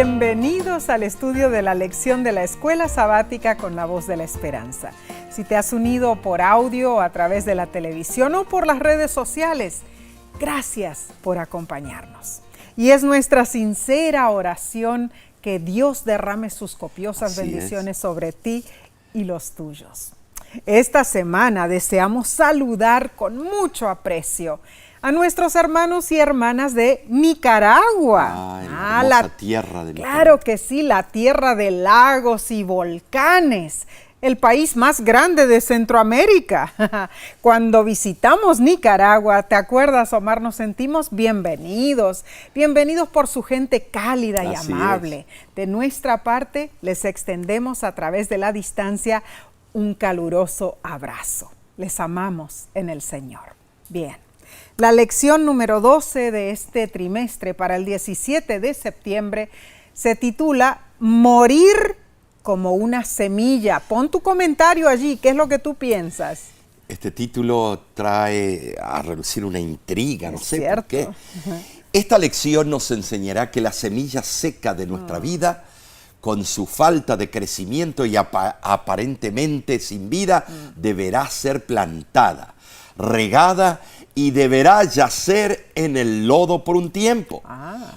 Bienvenidos al estudio de la lección de la Escuela Sabática con la Voz de la Esperanza. Si te has unido por audio o a través de la televisión o por las redes sociales, gracias por acompañarnos. Y es nuestra sincera oración que Dios derrame sus copiosas bendiciones sobre ti y los tuyos. Esta semana deseamos saludar con mucho aprecio a nuestros hermanos y hermanas de Nicaragua. La tierra de Nicaragua. Claro que sí, la tierra de lagos y volcanes, el país más grande de Centroamérica. Cuando visitamos Nicaragua, ¿te acuerdas, Omar? Nos sentimos bienvenidos por su gente cálida y amable. De nuestra parte, les extendemos a través de la distancia un caluroso abrazo. Les amamos en el Señor. Bien. La lección número 12 de este trimestre para el 17 de septiembre se titula Morir como una semilla. Pon tu comentario allí, ¿qué es lo que tú piensas? Este título trae a relucir una intriga, no sé por qué. Uh-huh. Esta lección nos enseñará que la semilla seca de nuestra vida, con su falta de crecimiento y aparentemente sin vida, deberá ser plantada, regada y deberá yacer en el lodo por un tiempo.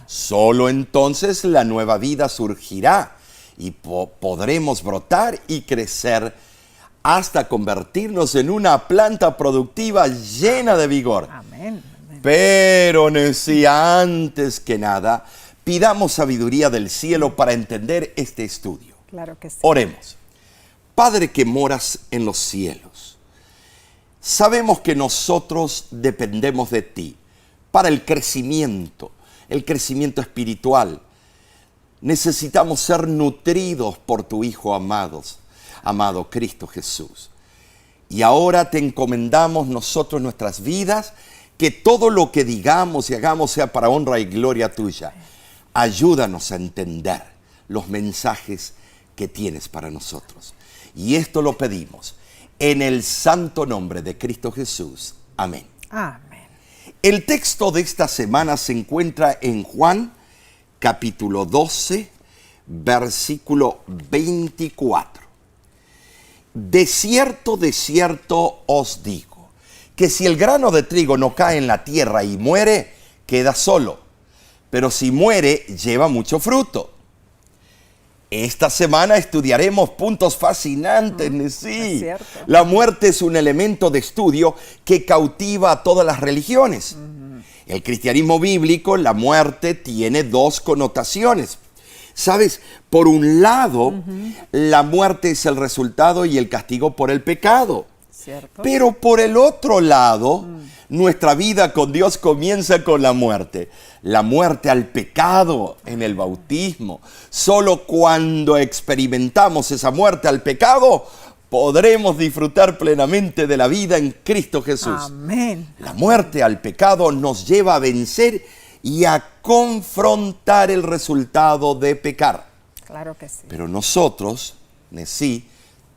Solo entonces la nueva vida surgirá y podremos brotar y crecer hasta convertirnos en una planta productiva llena de vigor. Amén. Pero antes que nada, pidamos sabiduría del cielo para entender este estudio. Claro que sí. Oremos. Padre que moras en los cielos, sabemos que nosotros dependemos de ti para el crecimiento espiritual. Necesitamos ser nutridos por tu Hijo amado Cristo Jesús. Y ahora te encomendamos nosotros nuestras vidas, que todo lo que digamos y hagamos sea para honra y gloria tuya. Ayúdanos a entender los mensajes que tienes para nosotros. Y esto lo pedimos en el santo nombre de Cristo Jesús. Amén. Amén. El texto de esta semana se encuentra en Juan, capítulo 12, versículo 24. De cierto os digo, que si el grano de trigo no cae en la tierra y muere, queda solo. Pero si muere, lleva mucho fruto. Esta semana estudiaremos puntos fascinantes, sí. La muerte es un elemento de estudio que cautiva a todas las religiones. El cristianismo bíblico, la muerte tiene dos connotaciones. ¿Sabes? Por un lado, la muerte es el resultado y el castigo por el pecado. ¿Cierto? Pero por el otro lado, nuestra vida con Dios comienza con la muerte. La muerte al pecado en el bautismo. Solo cuando experimentamos esa muerte al pecado, podremos disfrutar plenamente de la vida en Cristo Jesús. Amén. La muerte al pecado nos lleva a vencer y a confrontar el resultado de pecar. Claro que sí. Pero nosotros,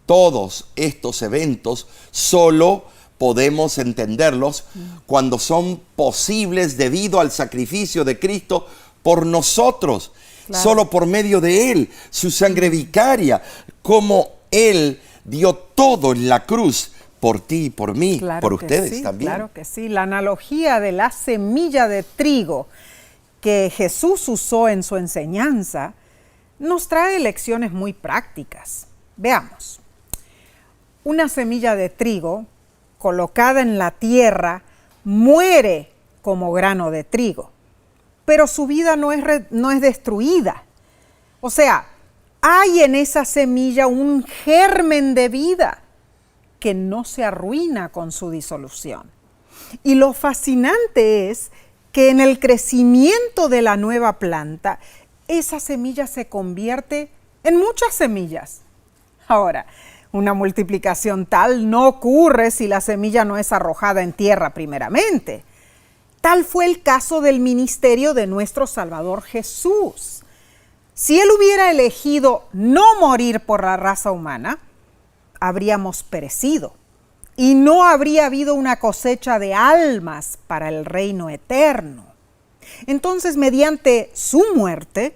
todos estos eventos solo podemos entenderlos cuando son posibles debido al sacrificio de Cristo por nosotros. Claro. Solo por medio de Él, su sangre vicaria, como Él dio todo en la cruz por ti y por mí, claro, por ustedes también. Claro que sí. La analogía de la semilla de trigo que Jesús usó en su enseñanza nos trae lecciones muy prácticas. Veamos. Una semilla de trigo colocada en la tierra muere como grano de trigo, pero su vida no es destruida. O sea, hay en esa semilla un germen de vida que no se arruina con su disolución. Y lo fascinante es que en el crecimiento de la nueva planta, esa semilla se convierte en muchas semillas. Ahora, una multiplicación tal no ocurre si la semilla no es arrojada en tierra primeramente. Tal fue el caso del ministerio de nuestro Salvador Jesús. Si Él hubiera elegido no morir por la raza humana, habríamos perecido y no habría habido una cosecha de almas para el reino eterno. Entonces, mediante su muerte,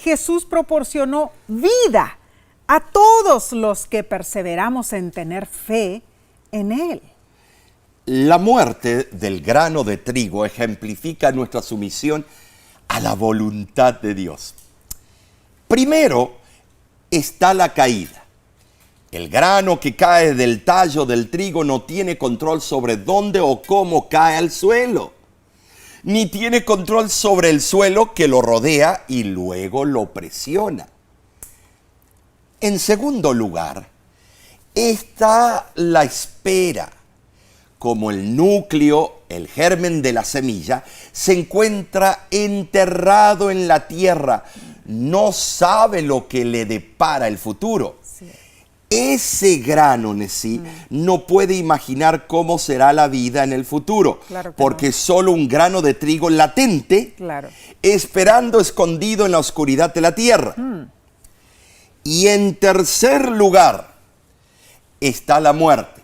Jesús proporcionó vida a todos los que perseveramos en tener fe en Él. La muerte del grano de trigo ejemplifica nuestra sumisión a la voluntad de Dios. Primero está la caída. El grano que cae del tallo del trigo no tiene control sobre dónde o cómo cae al suelo, ni tiene control sobre el suelo que lo rodea y luego lo presiona. En segundo lugar, está la espera. Como el núcleo, el germen de la semilla, se encuentra enterrado en la tierra, no sabe lo que le depara el futuro. Sí. Ese grano en sí no puede imaginar cómo será la vida en el futuro, Claro que porque no. es solo un grano de trigo latente, Claro. esperando escondido en la oscuridad de la tierra. Y en tercer lugar está la muerte.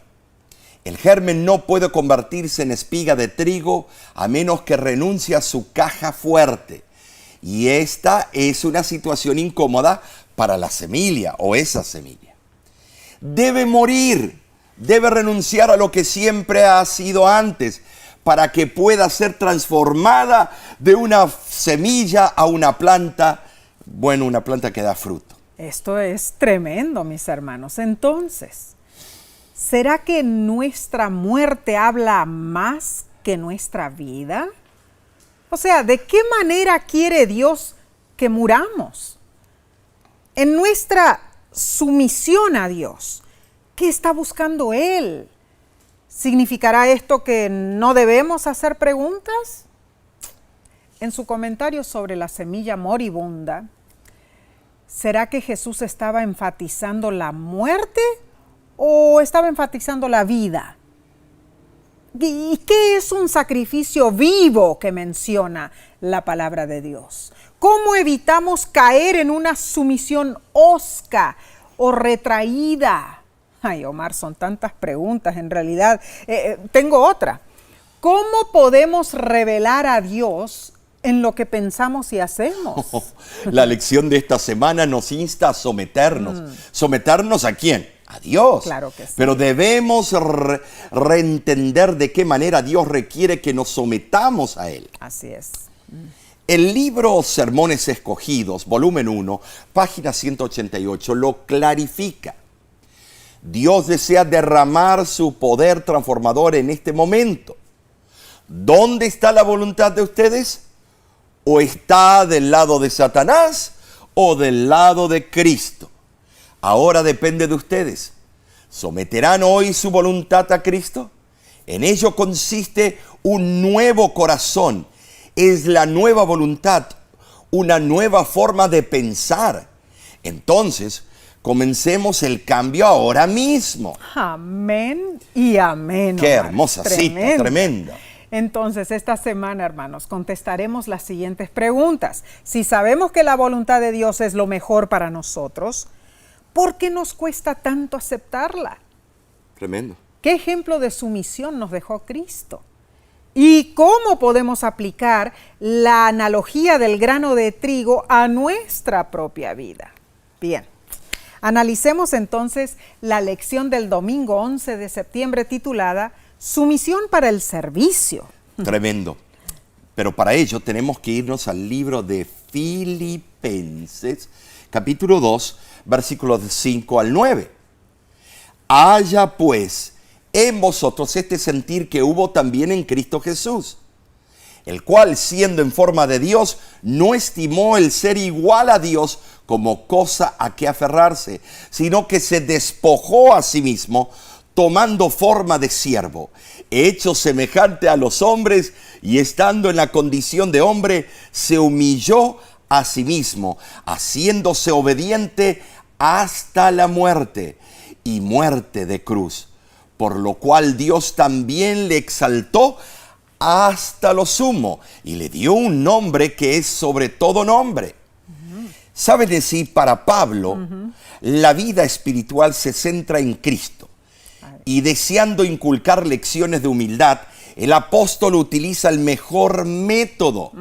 El germen no puede convertirse en espiga de trigo a menos que renuncie a su caja fuerte. Y esta es una situación incómoda para la semilla o esa semilla. Debe morir, debe renunciar a lo que siempre ha sido antes para que pueda ser transformada de una semilla a una planta, bueno, una planta que da fruto. Esto es tremendo, mis hermanos. Entonces, ¿será que nuestra muerte habla más que nuestra vida? O sea, ¿de qué manera quiere Dios que muramos? En nuestra sumisión a Dios, ¿qué está buscando Él? ¿Significará esto que no debemos hacer preguntas? En su comentario sobre la semilla moribunda, ¿será que Jesús estaba enfatizando la muerte o estaba enfatizando la vida? ¿Y qué es un sacrificio vivo que menciona la palabra de Dios? ¿Cómo evitamos caer en una sumisión hosca o retraída? Ay, Omar, son tantas preguntas en realidad. Tengo otra. ¿Cómo podemos revelar a Dios en lo que pensamos y hacemos? La lección de esta semana nos insta a someternos. ¿Someternos a quién? A Dios. Claro que sí. Pero debemos reentender de qué manera Dios requiere que nos sometamos a Él. Así es. El libro Sermones Escogidos, volumen 1, página 188, lo clarifica. Dios desea derramar su poder transformador en este momento. ¿Dónde está la voluntad de ustedes? ¿O está del lado de Satanás o del lado de Cristo? Ahora depende de ustedes. ¿Someterán hoy su voluntad a Cristo? En ello consiste un nuevo corazón. Es la nueva voluntad, una nueva forma de pensar. Entonces, comencemos el cambio ahora mismo. Amén y amén. Qué Omar. hermosa cita, tremenda. Entonces, esta semana, hermanos, contestaremos las siguientes preguntas. Si sabemos que la voluntad de Dios es lo mejor para nosotros, ¿por qué nos cuesta tanto aceptarla? Tremendo. ¿Qué ejemplo de sumisión nos dejó Cristo? ¿Y cómo podemos aplicar la analogía del grano de trigo a nuestra propia vida? Bien, analicemos entonces la lección del domingo 11 de septiembre titulada Sumisión para el servicio. Tremendo. Pero para ello tenemos que irnos al libro de Filipenses, capítulo 2, versículos 5 al 9. Haya pues en vosotros este sentir que hubo también en Cristo Jesús, el cual, siendo en forma de Dios, no estimó el ser igual a Dios como cosa a que aferrarse, sino que se despojó a sí mismo, tomando forma de siervo, hecho semejante a los hombres, y estando en la condición de hombre, se humilló a sí mismo, haciéndose obediente hasta la muerte, y muerte de cruz. Por lo cual Dios también le exaltó hasta lo sumo y le dio un nombre que es sobre todo nombre. ¿Saben decir? Para Pablo, la vida espiritual se centra en Cristo. Y deseando inculcar lecciones de humildad, el apóstol utiliza el mejor método.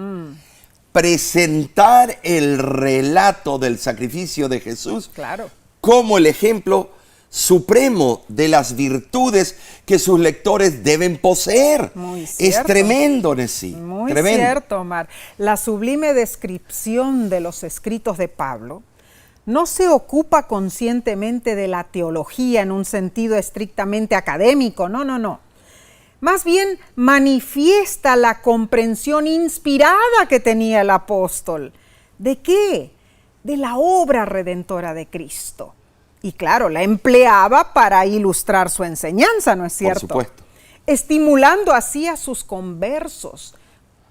presentar el relato del sacrificio de Jesús Claro. como el ejemplo supremo de las virtudes que sus lectores deben poseer. Muy Es cierto. tremendo, Nessie. Muy Tremendo. cierto, Omar. La sublime descripción de los escritos de Pablo no se ocupa conscientemente de la teología en un sentido estrictamente académico, no. Más bien manifiesta la comprensión inspirada que tenía el apóstol. ¿De qué? De la obra redentora de Cristo. Y claro, la empleaba para ilustrar su enseñanza, ¿no es cierto? Por supuesto. Estimulando así a sus conversos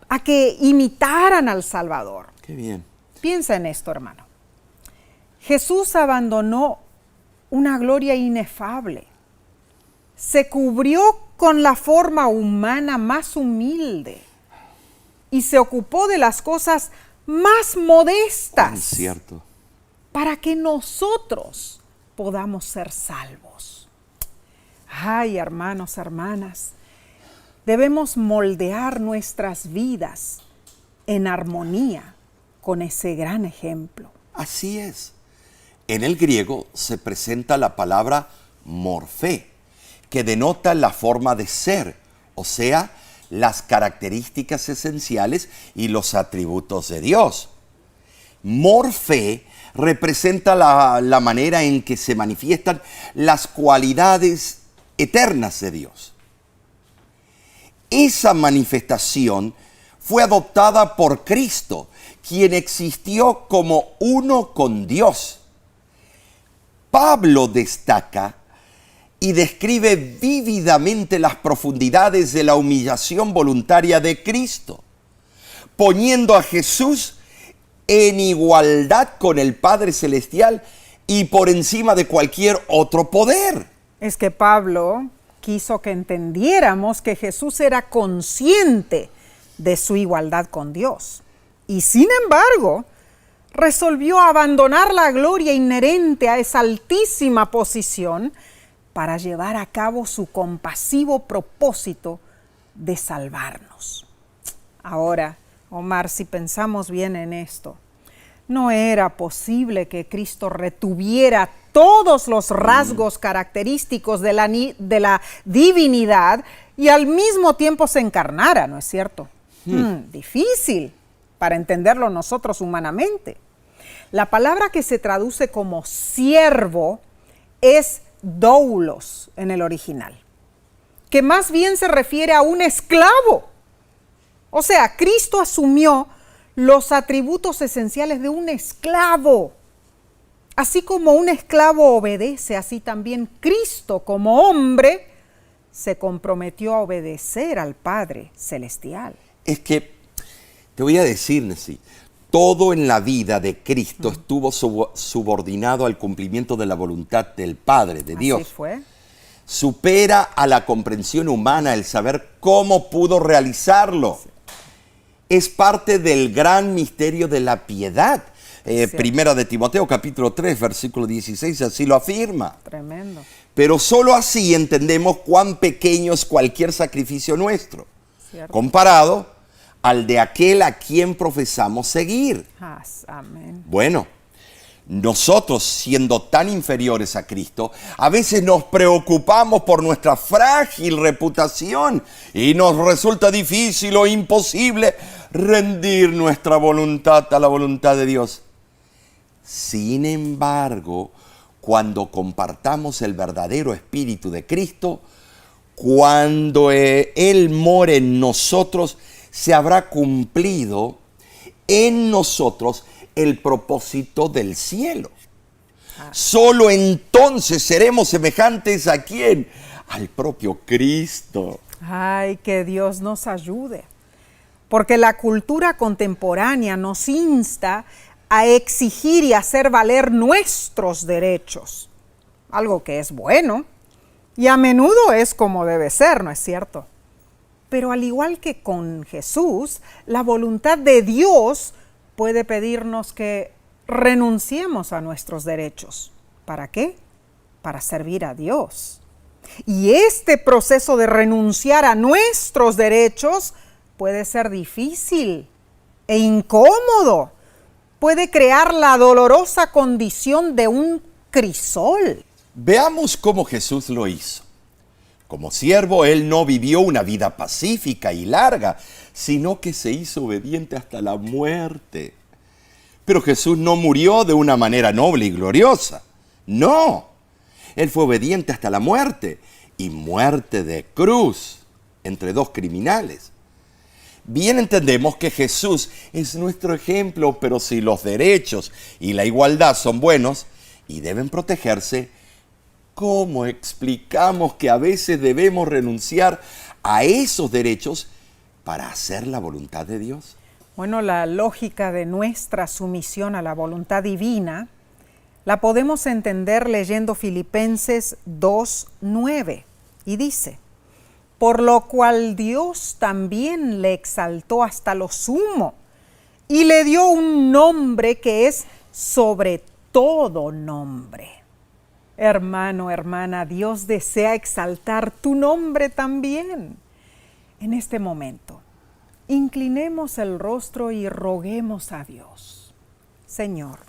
a que imitaran al Salvador. Qué bien. Piensa en esto, hermano. Jesús abandonó una gloria inefable. Se cubrió con la forma humana más humilde y se ocupó de las cosas más modestas Es cierto. para que nosotros podamos ser salvos. Ay, hermanos, hermanas, debemos moldear nuestras vidas en armonía con ese gran ejemplo. Así es. En el griego se presenta la palabra morfé, que denota la forma de ser, o sea, las características esenciales y los atributos de Dios. Morfé representa la manera en que se manifiestan las cualidades eternas de Dios. Esa manifestación fue adoptada por Cristo, quien existió como uno con Dios. Pablo destaca y describe vívidamente las profundidades de la humillación voluntaria de Cristo, poniendo a Jesús en igualdad con el Padre Celestial y por encima de cualquier otro poder. Es que Pablo quiso que entendiéramos que Jesús era consciente de su igualdad con Dios. Y sin embargo, resolvió abandonar la gloria inherente a esa altísima posición para llevar a cabo su compasivo propósito de salvarnos. Ahora, Omar, si pensamos bien en esto, no era posible que Cristo retuviera todos los rasgos característicos de la divinidad y al mismo tiempo se encarnara, ¿no es cierto? Difícil para entenderlo nosotros humanamente. La palabra que se traduce como siervo es doulos en el original, que más bien se refiere a un esclavo. O sea, Cristo asumió los atributos esenciales de un esclavo. Así como un esclavo obedece, así también Cristo como hombre se comprometió a obedecer al Padre Celestial. Es que, te voy a decir, Nessie, todo en la vida de Cristo estuvo subordinado al cumplimiento de la voluntad del Padre, de Dios. Así fue. Supera a la comprensión humana el saber cómo pudo realizarlo. Es parte del gran misterio de la piedad. Primera de Timoteo, capítulo 3, versículo 16, así lo afirma. Tremendo. Pero solo así entendemos cuán pequeño es cualquier sacrificio nuestro, Cierto. comparado al de aquel a quien profesamos seguir. Amén. Bueno, nosotros, siendo tan inferiores a Cristo, a veces nos preocupamos por nuestra frágil reputación y nos resulta difícil o imposible rendir nuestra voluntad a la voluntad de Dios. Sin embargo, cuando compartamos el verdadero espíritu de Cristo, cuando Él mora en nosotros, se habrá cumplido en nosotros el propósito del cielo. Solo entonces seremos semejantes ¿a quién? Al propio Cristo. Ay, que Dios nos ayude. Porque la cultura contemporánea nos insta a exigir y hacer valer nuestros derechos. Algo que es bueno y a menudo es como debe ser, ¿no es cierto? Pero al igual que con Jesús, la voluntad de Dios puede pedirnos que renunciemos a nuestros derechos. ¿Para qué? Para servir a Dios. Y este proceso de renunciar a nuestros derechos puede ser difícil e incómodo. Puede crear la dolorosa condición de un crisol. Veamos cómo Jesús lo hizo. Como siervo, Él no vivió una vida pacífica y larga, sino que se hizo obediente hasta la muerte. Pero Jesús no murió de una manera noble y gloriosa. No, Él fue obediente hasta la muerte, y muerte de cruz, entre dos criminales. Bien entendemos que Jesús es nuestro ejemplo, pero si los derechos y la igualdad son buenos y deben protegerse, ¿cómo explicamos que a veces debemos renunciar a esos derechos para hacer la voluntad de Dios? Bueno, la lógica de nuestra sumisión a la voluntad divina la podemos entender leyendo Filipenses 2:9 y dice: por lo cual Dios también le exaltó hasta lo sumo y le dio un nombre que es sobre todo nombre. Hermano, hermana, Dios desea exaltar tu nombre también. En este momento, inclinemos el rostro y roguemos a Dios. Señor,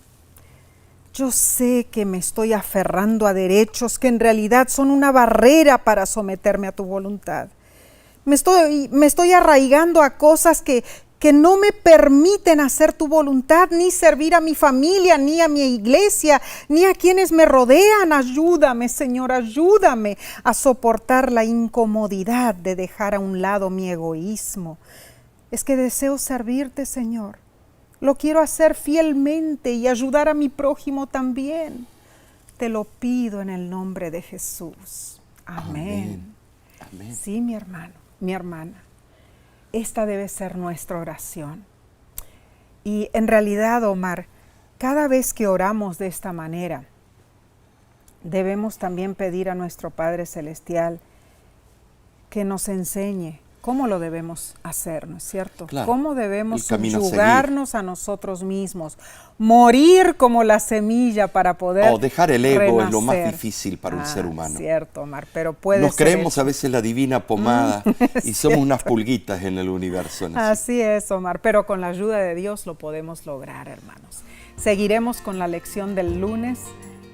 yo sé que me estoy aferrando a derechos que en realidad son una barrera para someterme a tu voluntad. Me estoy arraigando a cosas que no me permiten hacer tu voluntad, ni servir a mi familia, ni a mi iglesia, ni a quienes me rodean. Ayúdame, Señor, ayúdame a soportar la incomodidad de dejar a un lado mi egoísmo. Es que deseo servirte, Señor. Lo quiero hacer fielmente y ayudar a mi prójimo también. Te lo pido en el nombre de Jesús. Amén. Amén. Sí, mi hermano, mi hermana. Esta debe ser nuestra oración. Y en realidad, Omar, cada vez que oramos de esta manera, debemos también pedir a nuestro Padre Celestial que nos enseñe cómo lo debemos hacer, ¿no es cierto? Claro, cómo debemos el camino a subyugarnos a nosotros mismos, morir como la semilla para poder dejar el ego renacer. es lo más difícil para un ser humano. Cierto, Omar, pero puede Nos ser creemos hecho. a veces la divina pomada y somos cierto. unas pulguitas en el universo. ¿No? Así es, Omar, pero con la ayuda de Dios lo podemos lograr, hermanos. Seguiremos con la lección del lunes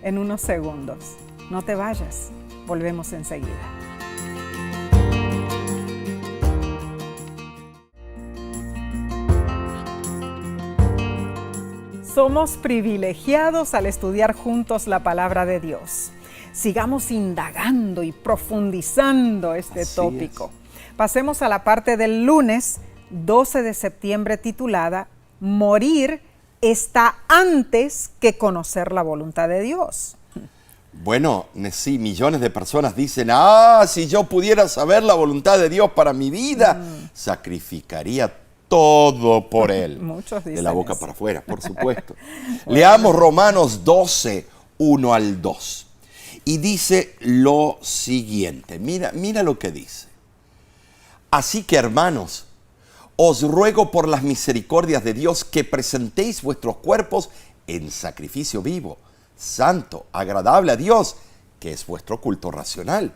en unos segundos. No te vayas, volvemos enseguida. Somos privilegiados al estudiar juntos la palabra de Dios. Sigamos indagando y profundizando este Así tópico. Pasemos a la parte del lunes 12 de septiembre titulada Morir está antes que conocer la voluntad de Dios. Bueno, sí, millones de personas dicen, si yo pudiera saber la voluntad de Dios para mi vida, sacrificaría todo por Él. Muchos dicen de la boca eso. para afuera, por supuesto. Leamos Romanos 12, 1 al 2. Y dice lo siguiente, mira lo que dice. Así que, hermanos, os ruego por las misericordias de Dios que presentéis vuestros cuerpos en sacrificio vivo, santo, agradable a Dios, que es vuestro culto racional.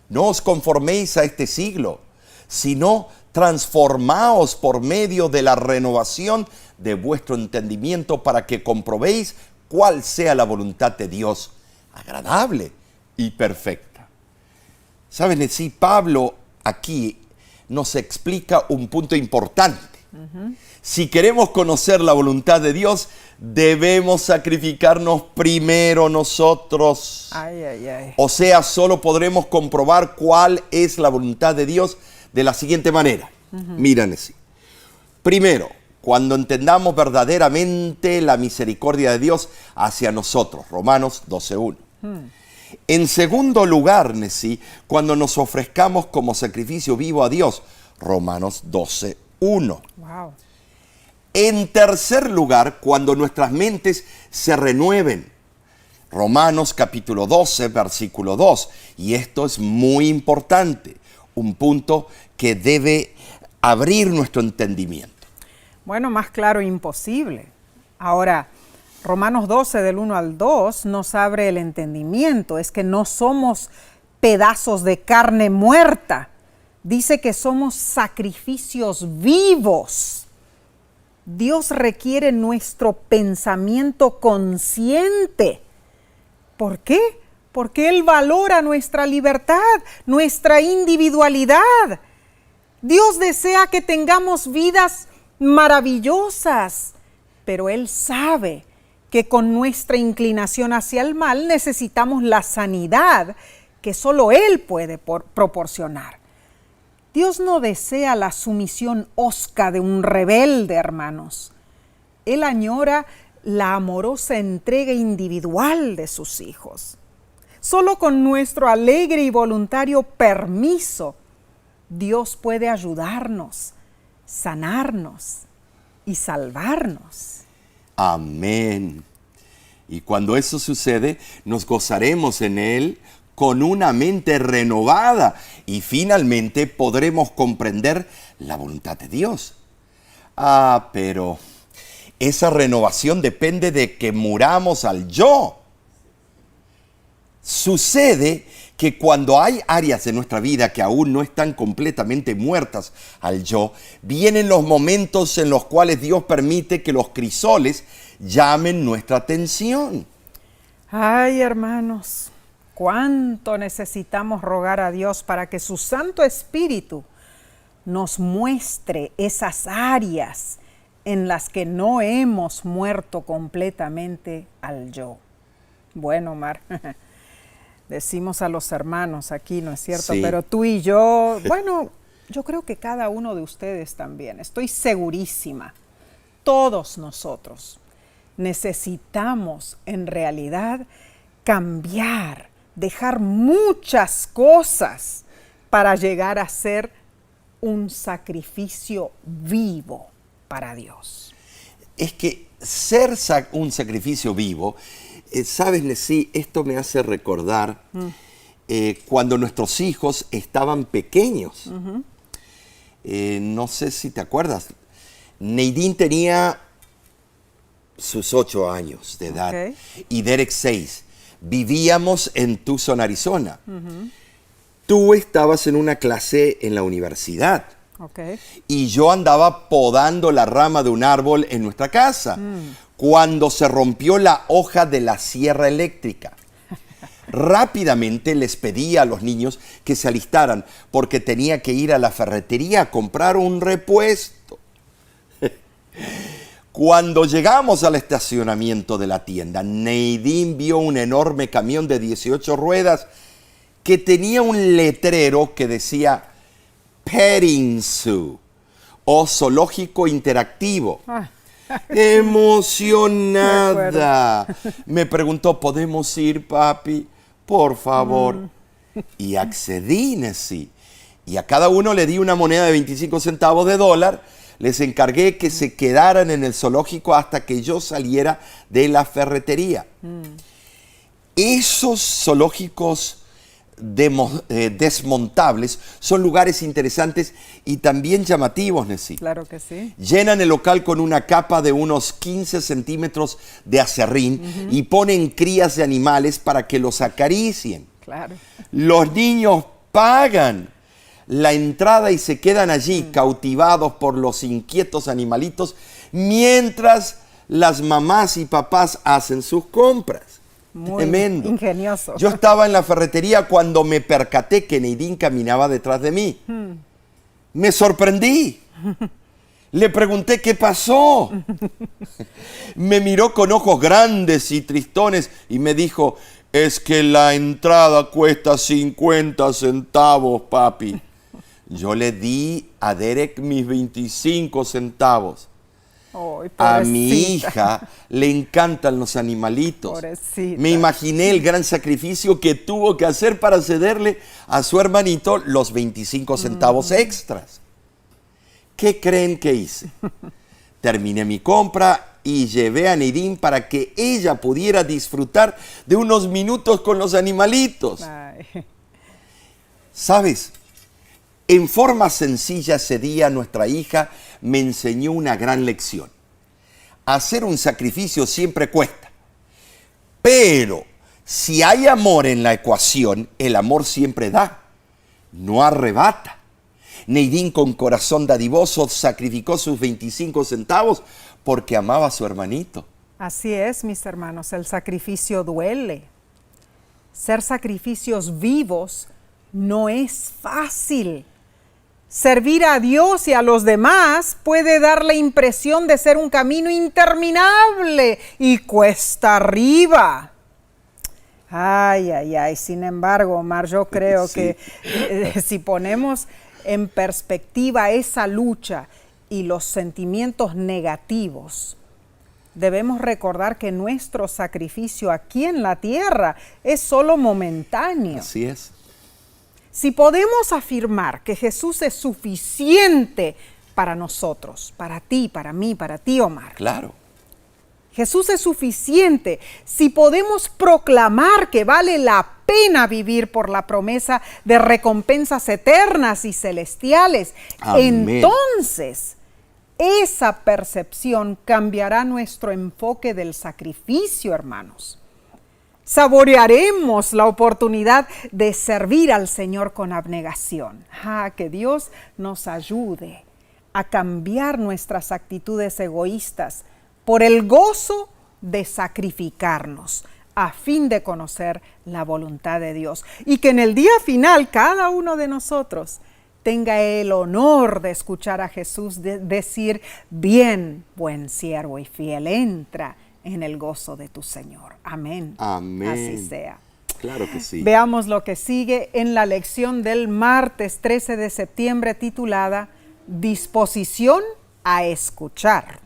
No os conforméis a este siglo, sino transformaos por medio de la renovación de vuestro entendimiento para que comprobéis cuál sea la voluntad de Dios, agradable y perfecta. ¿Saben? Sí, Pablo aquí nos explica un punto importante. Si queremos conocer la voluntad de Dios, debemos sacrificarnos primero nosotros. O sea, solo podremos comprobar cuál es la voluntad de Dios de la siguiente manera. Miren así. Primero, cuando entendamos verdaderamente la misericordia de Dios hacia nosotros. Romanos 12:1. En segundo lugar, Nesí, cuando nos ofrezcamos como sacrificio vivo a Dios. Romanos 12:1. Wow. En tercer lugar, cuando nuestras mentes se renueven. Romanos capítulo 12, versículo 2. Y esto es muy importante. Un punto que debe abrir nuestro entendimiento. Bueno, más claro imposible. Ahora, Romanos 12 del 1 al 2 nos abre el entendimiento. Es que no somos pedazos de carne muerta. Dice que somos sacrificios vivos. Dios requiere nuestro pensamiento consciente. ¿Por qué? Porque Él valora nuestra libertad, nuestra individualidad. Dios desea que tengamos vidas maravillosas, pero Él sabe que con nuestra inclinación hacia el mal necesitamos la sanidad que solo Él puede proporcionar. Dios no desea la sumisión hosca de un rebelde, hermanos. Él añora la amorosa entrega individual de sus hijos. Solo con nuestro alegre y voluntario permiso, Dios puede ayudarnos, sanarnos y salvarnos. Amén. Y cuando eso sucede, nos gozaremos en Él con una mente renovada y finalmente podremos comprender la voluntad de Dios. Pero esa renovación depende de que muramos al yo. Sucede que cuando hay áreas de nuestra vida que aún no están completamente muertas al yo, vienen los momentos en los cuales Dios permite que los crisoles llamen nuestra atención. Ay, hermanos, cuánto necesitamos rogar a Dios para que su Santo Espíritu nos muestre esas áreas en las que no hemos muerto completamente al yo. Bueno, Omar, decimos a los hermanos aquí, ¿no es cierto? Sí. Pero tú y yo, bueno, yo creo que cada uno de ustedes también, estoy segurísima, todos nosotros necesitamos en realidad cambiar, dejar muchas cosas para llegar a ser un sacrificio vivo para Dios. Es que ser un sacrificio vivo, sabes, Nessie, esto me hace recordar cuando nuestros hijos estaban pequeños. No sé si te acuerdas, Neidín tenía sus 8 años de edad, Okay. y Derek 6. Vivíamos en Tucson, Arizona. Tú estabas en una clase en la universidad. Okay. Y yo andaba podando la rama de un árbol en nuestra casa cuando se rompió la hoja de la sierra eléctrica. Rápidamente les pedí a los niños que se alistaran porque tenía que ir a la ferretería a comprar un repuesto. Cuando llegamos al estacionamiento de la tienda, Neidín vio un enorme camión de 18 ruedas que tenía un letrero que decía Petting Zoo o zoológico interactivo. Emocionada. Me preguntó, ¿podemos ir, papi? Por favor. Y accedí, Nessie. Y a cada uno le di una moneda de 25 centavos de dólar. Les encargué que se quedaran en el zoológico hasta que yo saliera de la ferretería. Esos zoológicos desmontables son lugares interesantes y también llamativos, Nessie. Claro que sí. Llenan el local con una capa de unos 15 centímetros de acerrín y ponen crías de animales para que los acaricien. Claro. Los niños pagan la entrada y se quedan allí cautivados por los inquietos animalitos mientras las mamás y papás hacen sus compras. Muy Tremendo. ingenioso. Yo estaba en la ferretería cuando me percaté que Neidín caminaba detrás de mí. Me sorprendí. Le pregunté qué pasó. Me miró con ojos grandes y tristones y me dijo, es que la entrada cuesta 50 centavos, papi. Yo le di a Derek mis 25 centavos. Ay, A mi pobrecita. hija le encantan los animalitos. Pobrecita. Me imaginé el gran sacrificio que tuvo que hacer para cederle a su hermanito los 25 centavos extras. ¿Qué creen que hice? Terminé mi compra y llevé a Neidín para que ella pudiera disfrutar de unos minutos con los animalitos. Ay. ¿Sabes? En forma sencilla ese día nuestra hija me enseñó una gran lección. Hacer un sacrificio siempre cuesta. Pero si hay amor en la ecuación, el amor siempre da, no arrebata. Neidín, con corazón dadivoso, sacrificó sus 25 centavos porque amaba a su hermanito. Así es, mis hermanos, el sacrificio duele. Ser sacrificios vivos no es fácil. Servir a Dios y a los demás puede dar la impresión de ser un camino interminable y cuesta arriba. Ay, ay, ay. Sin embargo, Omar, yo creo que si ponemos en perspectiva esa lucha y los sentimientos negativos, debemos recordar que nuestro sacrificio aquí en la tierra es solo momentáneo. Así es. Si podemos afirmar que Jesús es suficiente para nosotros, para ti, para mí, para ti, Omar. Claro. Jesús es suficiente. Si podemos proclamar que vale la pena vivir por la promesa de recompensas eternas y celestiales, Amén. Entonces esa percepción cambiará nuestro enfoque del sacrificio, hermanos. Saborearemos la oportunidad de servir al Señor con abnegación. Que Dios nos ayude a cambiar nuestras actitudes egoístas por el gozo de sacrificarnos a fin de conocer la voluntad de Dios. Y que en el día final cada uno de nosotros tenga el honor de escuchar a Jesús decir: bien, buen siervo y fiel, entra en el gozo de tu Señor. Amén. Amén. Así sea. Claro que sí. Veamos lo que sigue en la lección del martes 13 de septiembre titulada Disposición a escuchar.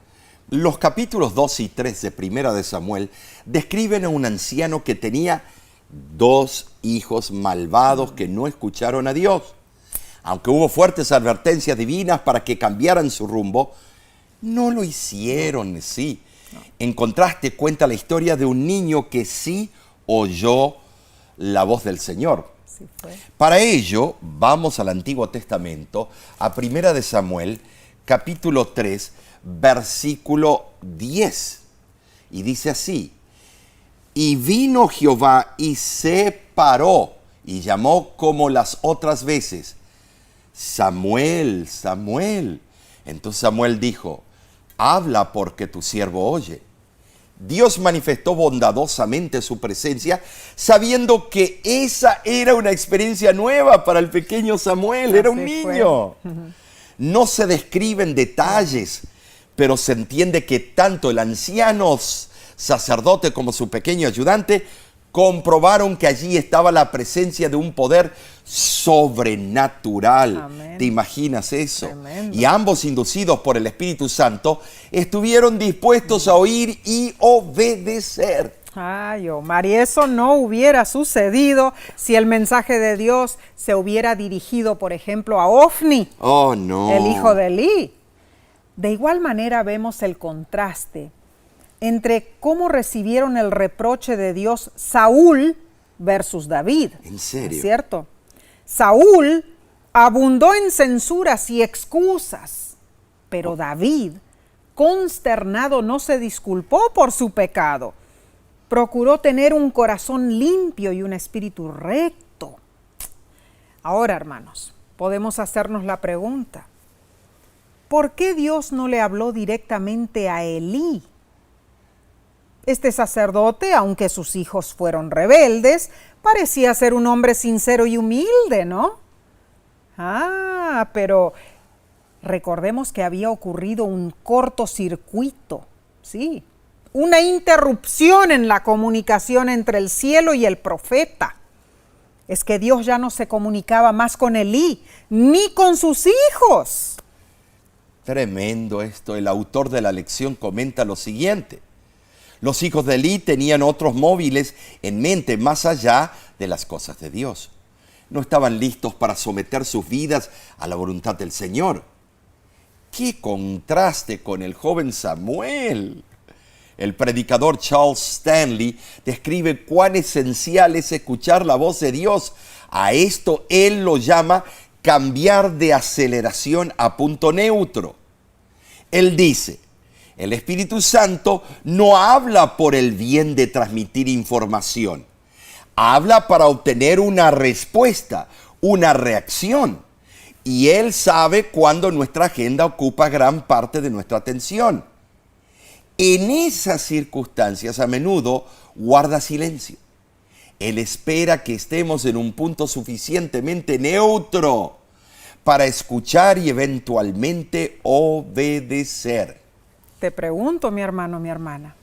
Los capítulos 2 y 3 de Primera de Samuel describen a un anciano que tenía 2 hijos malvados que no escucharon a Dios. Aunque hubo fuertes advertencias divinas para que cambiaran su rumbo, no lo hicieron, sí. En contraste, cuenta la historia de un niño que sí oyó la voz del Señor. Sí fue. Para ello, vamos al Antiguo Testamento, a Primera de Samuel, capítulo 3, versículo 10. Y dice así: y vino Jehová y se paró y llamó como las otras veces: Samuel, Samuel. Entonces Samuel dijo: habla, porque tu siervo oye. Dios manifestó bondadosamente su presencia, sabiendo que esa era una experiencia nueva para el pequeño Samuel. Era un niño. No se describen detalles, pero se entiende que tanto el anciano sacerdote como su pequeño ayudante comprobaron que allí estaba la presencia de un poder sobrenatural. Amén. ¿Te imaginas eso? Tremendo. Y ambos, inducidos por el Espíritu Santo, estuvieron dispuestos a oír y obedecer. Ay, Omar, y eso no hubiera sucedido si el mensaje de Dios se hubiera dirigido, por ejemplo, a Ofni, Oh, no. el hijo de Elí. De igual manera vemos el contraste entre cómo recibieron el reproche de Dios Saúl versus David. ¿En serio? ¿Es cierto? Saúl abundó en censuras y excusas, pero David, consternado, no se disculpó por su pecado. Procuró tener un corazón limpio y un espíritu recto. Ahora, hermanos, podemos hacernos la pregunta: ¿por qué Dios no le habló directamente a Elí? Este sacerdote, aunque sus hijos fueron rebeldes, parecía ser un hombre sincero y humilde, ¿no? Pero recordemos que había ocurrido un cortocircuito, sí, una interrupción en la comunicación entre el cielo y el profeta. Es que Dios ya no se comunicaba más con Elí, ni con sus hijos. Tremendo esto. El autor de la lección comenta lo siguiente: los hijos de Elí tenían otros móviles en mente más allá de las cosas de Dios. No estaban listos para someter sus vidas a la voluntad del Señor. ¡Qué contraste con el joven Samuel! El predicador Charles Stanley describe cuán esencial es escuchar la voz de Dios. A esto él lo llama cambiar de aceleración a punto neutro. Él dice: el Espíritu Santo no habla por el bien de transmitir información. Habla para obtener una respuesta, una reacción. Y Él sabe cuándo nuestra agenda ocupa gran parte de nuestra atención. En esas circunstancias a menudo guarda silencio. Él espera que estemos en un punto suficientemente neutro para escuchar y eventualmente obedecer. Te pregunto, mi hermano, mi hermana,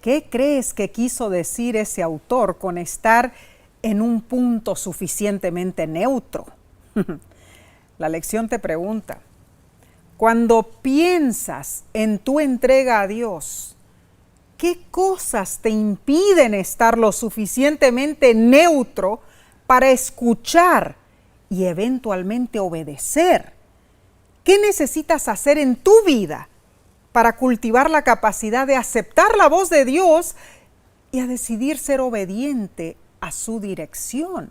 ¿qué crees que quiso decir ese autor con estar en un punto suficientemente neutro? La lección te pregunta, cuando piensas en tu entrega a Dios, ¿qué cosas te impiden estar lo suficientemente neutro para escuchar y eventualmente obedecer? ¿Qué necesitas hacer en tu vida para cultivar la capacidad de aceptar la voz de Dios y a decidir ser obediente a su dirección?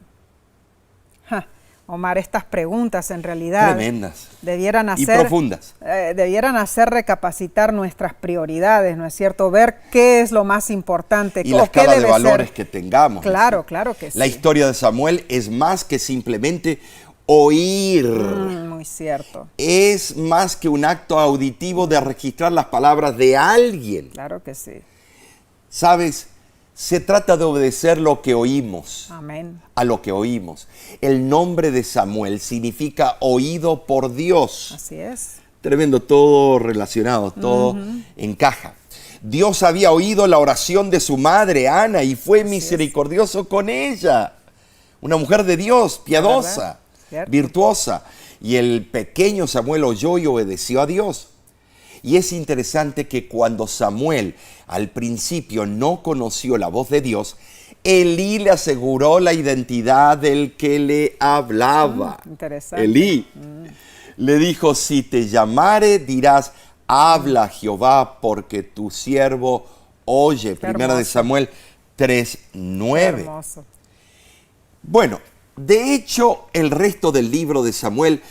Omar, estas preguntas en realidad tremendas debieran y profundas. Debieran hacer recapacitar nuestras prioridades, ¿no es cierto? Ver qué es lo más importante. Y la escala de valores que tengamos. Claro, claro que sí. La historia de Samuel es más que simplemente oír. Muy cierto. Es más que un acto auditivo de registrar las palabras de alguien. Claro que sí. ¿Sabes? Se trata de obedecer lo que oímos. Amén. A lo que oímos. El nombre de Samuel significa oído por Dios. Así es. Tremendo, todo relacionado, todo encaja. Dios había oído la oración de su madre, Ana, y fue misericordioso con ella. Una mujer de Dios, piadosa, virtuosa. Y el pequeño Samuel oyó y obedeció a Dios. Y es interesante que cuando Samuel al principio no conoció la voz de Dios, Elí le aseguró la identidad del que le hablaba. Interesante. Elí le dijo, si te llamare, dirás, habla Jehová, porque tu siervo oye. Primera de Samuel 3:9. Hermoso. Bueno, de hecho, el resto del libro de Samuel,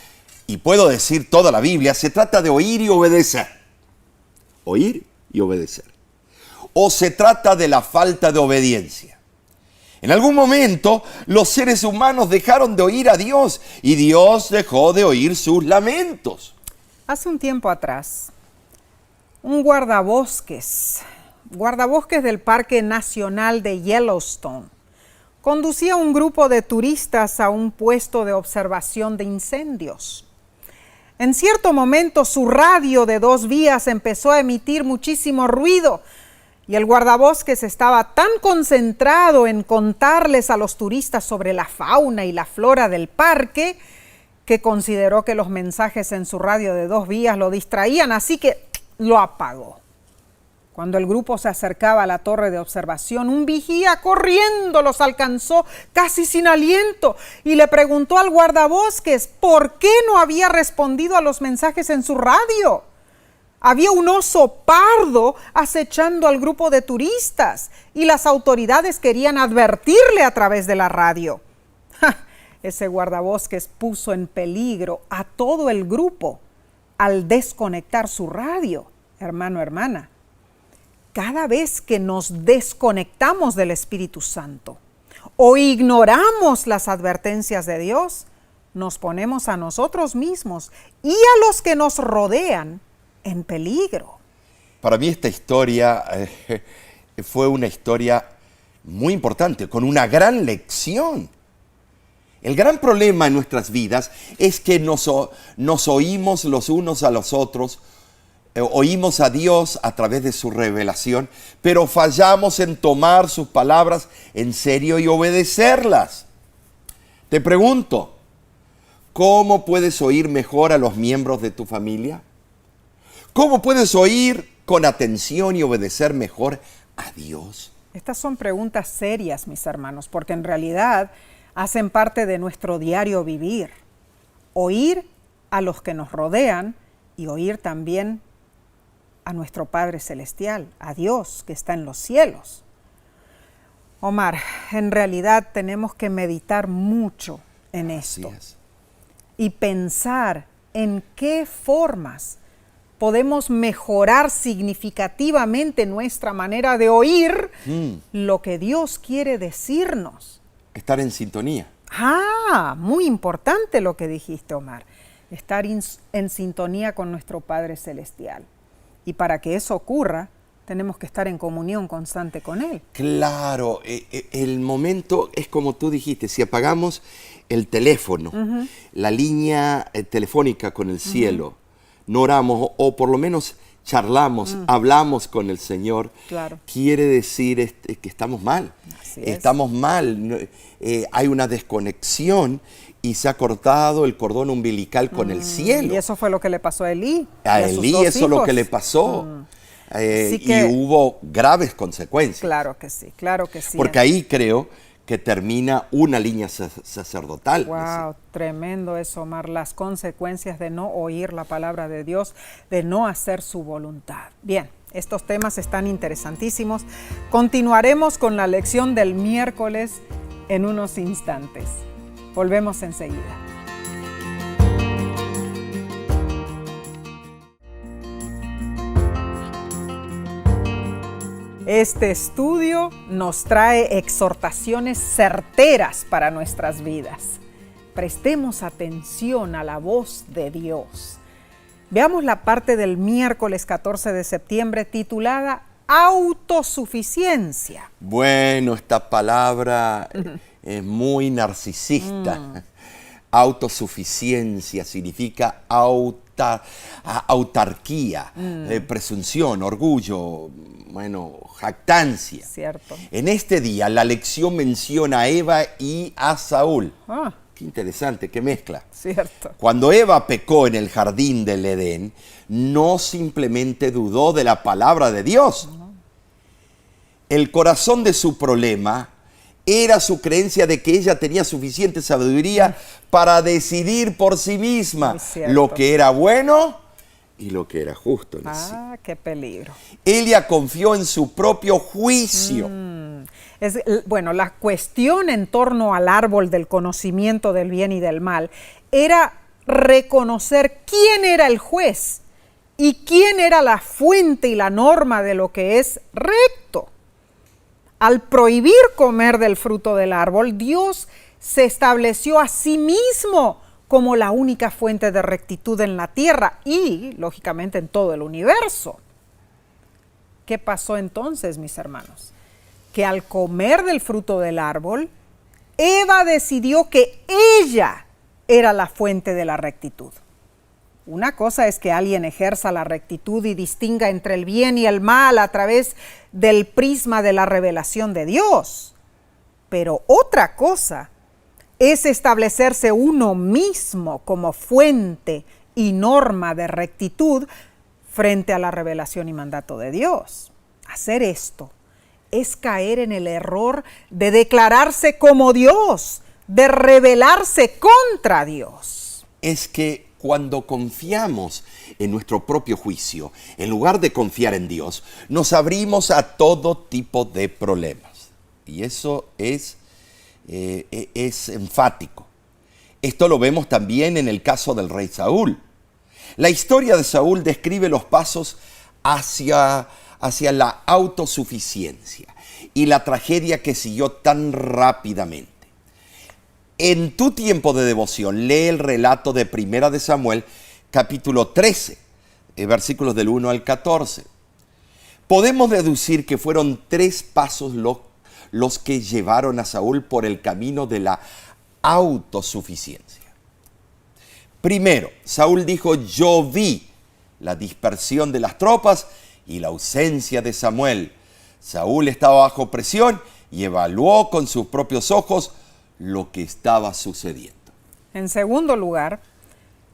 y puedo decir toda la Biblia, se trata de oír y obedecer. Oír y obedecer. O se trata de la falta de obediencia. En algún momento, los seres humanos dejaron de oír a Dios y Dios dejó de oír sus lamentos. Hace un tiempo atrás, un guardabosques del Parque Nacional de Yellowstone, conducía un grupo de turistas a un puesto de observación de incendios. En cierto momento su radio de 2 vías empezó a emitir muchísimo ruido y el guardabosques estaba tan concentrado en contarles a los turistas sobre la fauna y la flora del parque que consideró que los mensajes en su radio de 2 vías lo distraían, así que lo apagó. Cuando el grupo se acercaba a la torre de observación, un vigía corriendo los alcanzó casi sin aliento y le preguntó al guardabosques por qué no había respondido a los mensajes en su radio. Había un oso pardo acechando al grupo de turistas y las autoridades querían advertirle a través de la radio. Ese guardabosques puso en peligro a todo el grupo al desconectar su radio, hermano, hermana. Cada vez que nos desconectamos del Espíritu Santo o ignoramos las advertencias de Dios, nos ponemos a nosotros mismos y a los que nos rodean en peligro. Para mí esta historia fue una historia muy importante, con una gran lección. El gran problema en nuestras vidas es que nos oímos los unos a los otros, oímos a Dios a través de su revelación, pero fallamos en tomar sus palabras en serio y obedecerlas. Te pregunto, ¿cómo puedes oír mejor a los miembros de tu familia? ¿Cómo puedes oír con atención y obedecer mejor a Dios? Estas son preguntas serias, mis hermanos, porque en realidad hacen parte de nuestro diario vivir. Oír a los que nos rodean y oír también a nuestro Padre Celestial, a Dios que está en los cielos. Omar, en realidad tenemos que meditar mucho en esto y pensar en qué formas podemos mejorar significativamente nuestra manera de oír lo que Dios quiere decirnos. Estar en sintonía. Muy importante lo que dijiste, Omar. estar en sintonía con nuestro Padre Celestial. Y para que eso ocurra, tenemos que estar en comunión constante con Él. Claro, el momento es como tú dijiste, si apagamos el teléfono, la línea telefónica con el cielo, no oramos o por lo menos charlamos, hablamos con el Señor, Claro. quiere decir que estamos mal. Así es. Estamos mal, hay una desconexión y se ha cortado el cordón umbilical con el cielo. Y eso fue lo que le pasó a Elí. A y a sus Elí dos eso es lo hijos. que le pasó. Así que- y hubo graves consecuencias. Claro que sí, claro que sí. Porque ahí creo que termina una línea sacerdotal. Wow, tremendo eso, Omar. Las consecuencias de no oír la palabra de Dios, de no hacer su voluntad. Bien, estos temas están interesantísimos. Continuaremos con la lección del miércoles en unos instantes. Volvemos enseguida. Este estudio nos trae exhortaciones certeras para nuestras vidas. Prestemos atención a la voz de Dios. Veamos la parte del miércoles 14 de septiembre titulada Autosuficiencia. Bueno, esta palabra es muy narcisista. Autosuficiencia significa autarquía, presunción, orgullo, bueno, jactancia. Cierto. En este día la lección menciona a Eva y a Saúl. Qué interesante, qué mezcla. Cierto. Cuando Eva pecó en el jardín del Edén, no simplemente dudó de la palabra de Dios. El corazón de su problema era su creencia de que ella tenía suficiente sabiduría para decidir por sí misma Muy cierto. lo que era bueno y lo que era justo. Qué peligro. Ella confió en su propio juicio. Bueno, la cuestión en torno al árbol del conocimiento del bien y del mal era reconocer quién era el juez y quién era la fuente y la norma de lo que es recto. Al prohibir comer del fruto del árbol, Dios se estableció a sí mismo como la única fuente de rectitud en la tierra y, lógicamente, en todo el universo. ¿Qué pasó entonces, mis hermanos? Que al comer del fruto del árbol, Eva decidió que ella era la fuente de la rectitud. Una cosa es que alguien ejerza la rectitud y distinga entre el bien y el mal a través del prisma de la revelación de Dios. Pero otra cosa es establecerse uno mismo como fuente y norma de rectitud frente a la revelación y mandato de Dios. Hacer esto es caer en el error de declararse como Dios, de rebelarse contra Dios. Es que cuando confiamos en nuestro propio juicio, en lugar de confiar en Dios, nos abrimos a todo tipo de problemas. Y eso es enfático. Esto lo vemos también en el caso del rey Saúl. La historia de Saúl describe los pasos hacia la autosuficiencia y la tragedia que siguió tan rápidamente. En tu tiempo de devoción, lee el relato de Primera de Samuel, capítulo 13, versículos del 1 al 14. Podemos deducir que fueron 3 pasos los que llevaron a Saúl por el camino de la autosuficiencia. Primero, Saúl dijo: yo vi la dispersión de las tropas y la ausencia de Samuel. Saúl estaba bajo presión y evaluó con sus propios ojos lo que estaba sucediendo. En segundo lugar,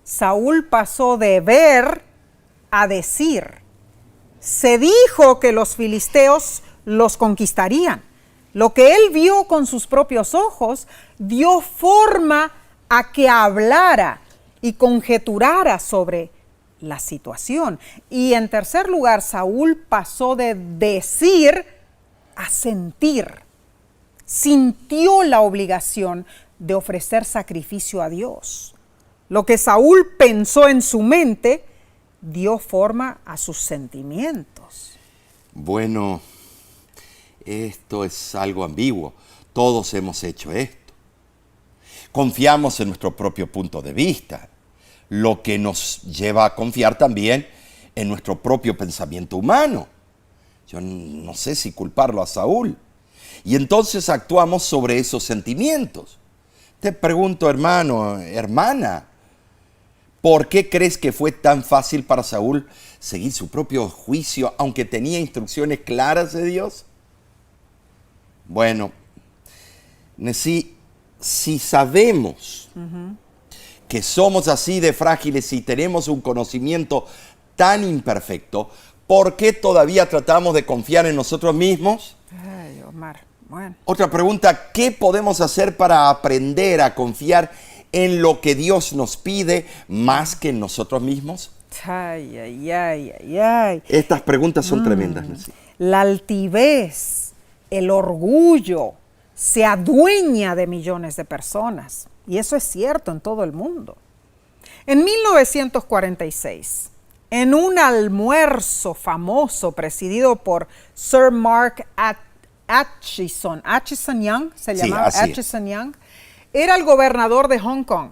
Saúl pasó de ver a decir. Se dijo que los filisteos los conquistarían. Lo que él vio con sus propios ojos dio forma a que hablara y conjeturara sobre la situación. Y en tercer lugar, Saúl pasó de decir a sentir. Sintió la obligación de ofrecer sacrificio a Dios. Lo que Saúl pensó en su mente dio forma a sus sentimientos. Bueno, esto es algo ambiguo. Todos hemos hecho esto. Confiamos en nuestro propio punto de vista. lo que nos lleva a confiar también en nuestro propio pensamiento humano. Yo no sé si culparlo a Saúl. Y entonces actuamos sobre esos sentimientos. Te pregunto, hermano, hermana, ¿por qué crees que fue tan fácil para Saúl seguir su propio juicio, aunque tenía instrucciones claras de Dios? Bueno, si sabemos que somos así de frágiles y tenemos un conocimiento tan imperfecto, ¿por qué todavía tratamos de confiar en nosotros mismos? Ay, Omar, bueno. Otra pregunta, ¿qué podemos hacer para aprender a confiar en lo que Dios nos pide más que en nosotros mismos? Ay, ay, ay, ay, ay. Estas preguntas son tremendas, Nancy. La altivez, el orgullo, se adueña de millones de personas. Y eso es cierto en todo el mundo. En 1946, en un almuerzo famoso presidido por Sir Mark Atchison Young, se llamaba Atchison Young, era el gobernador de Hong Kong.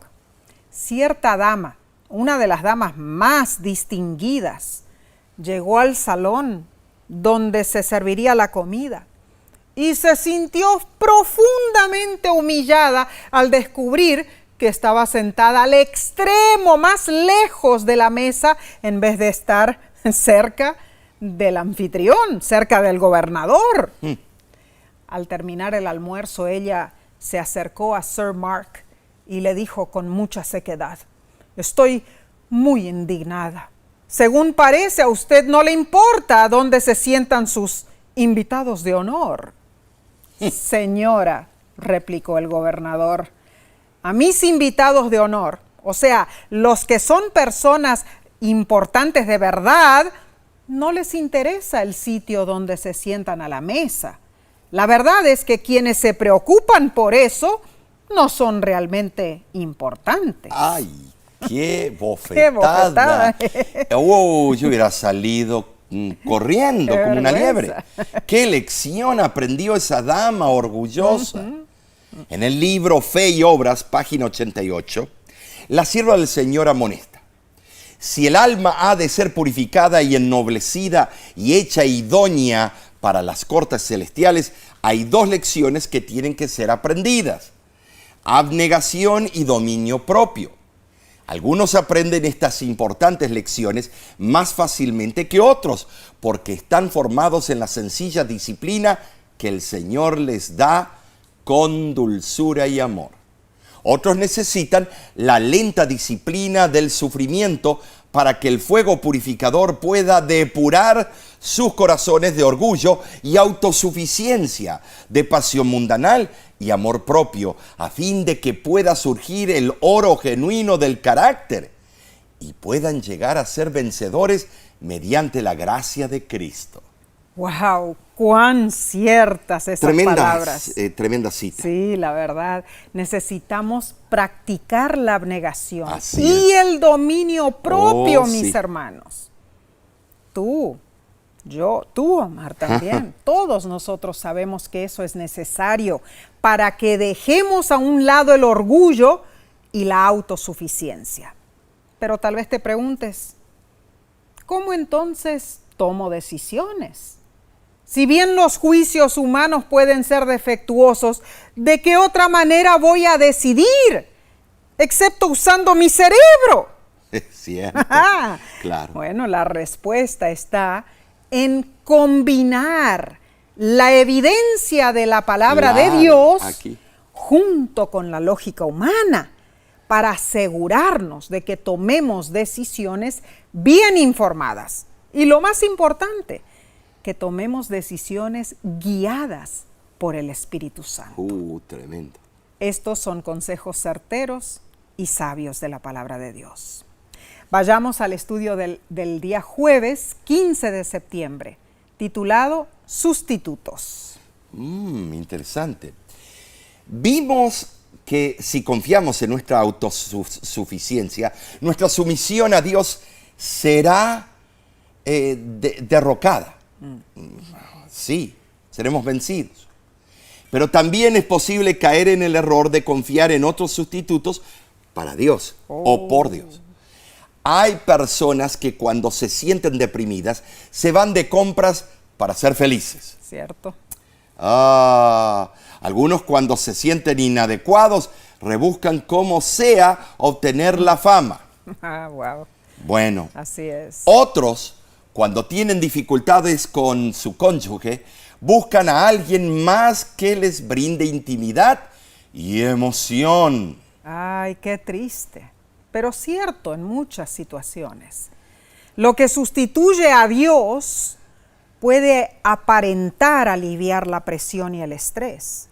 Cierta dama, una de las damas más distinguidas, llegó al salón donde se serviría la comida y se sintió profundamente humillada al descubrir que estaba sentada al extremo más lejos de la mesa en vez de estar cerca del anfitrión, cerca del gobernador. Al terminar el almuerzo, ella se acercó a Sir Mark y le dijo con mucha sequedad: estoy muy indignada. Según parece, a usted no le importa dónde se sientan sus invitados de honor. Señora, replicó el gobernador, a mis invitados de honor, o sea, los que son personas importantes de verdad, no les interesa el sitio donde se sientan a la mesa. La verdad es que quienes se preocupan por eso no son realmente importantes. ¡Ay, qué bofetada! Yo hubiera salido corriendo como una liebre. ¡Qué lección aprendió esa dama orgullosa! En el libro Fe y Obras, página 88, la sierva del Señor amonesta: si el alma ha de ser purificada y ennoblecida y hecha idónea para las cortes celestiales, hay dos lecciones que tienen que ser aprendidas: abnegación y dominio propio. Algunos aprenden estas importantes lecciones más fácilmente que otros, porque están formados en la sencilla disciplina que el Señor les da con dulzura y amor. Otros necesitan la lenta disciplina del sufrimiento para que el fuego purificador pueda depurar sus corazones de orgullo y autosuficiencia, de pasión mundanal y amor propio, a fin de que pueda surgir el oro genuino del carácter y puedan llegar a ser vencedores mediante la gracia de Cristo. ¡Wow! ¡Cuán ciertas esas palabras! Tremenda cita. Sí, la verdad. Necesitamos practicar la abnegación y el dominio propio, mis hermanos. Tú, Omar, también. Todos nosotros sabemos que eso es necesario para que dejemos a un lado el orgullo y la autosuficiencia. Pero tal vez te preguntes, ¿cómo entonces tomo decisiones? Si bien los juicios humanos pueden ser defectuosos, ¿de qué otra manera voy a decidir? Excepto usando mi cerebro. Es cierto, claro. Bueno, la respuesta está en combinar la evidencia de la palabra de Dios junto con la lógica humana para asegurarnos de que tomemos decisiones bien informadas. Y lo más importante, que tomemos decisiones guiadas por el Espíritu Santo. Tremendo. Estos son consejos certeros y sabios de la palabra de Dios. Vayamos al estudio del día jueves 15 de septiembre, titulado Sustitutos. Interesante. Vimos que si confiamos en nuestra autosuficiencia, nuestra sumisión a Dios será derrocada. Sí, seremos vencidos. Pero también es posible caer en el error de confiar en otros sustitutos para Dios o por Dios. Hay personas que cuando se sienten deprimidas se van de compras para ser felices. Cierto. Algunos cuando se sienten inadecuados rebuscan como sea obtener la fama. Wow. Bueno, Así es. otros cuando tienen dificultades con su cónyuge buscan a alguien más que les brinde intimidad y emoción. Ay, qué triste. Pero cierto en muchas situaciones. Lo que sustituye a Dios puede aparentar aliviar la presión y el estrés,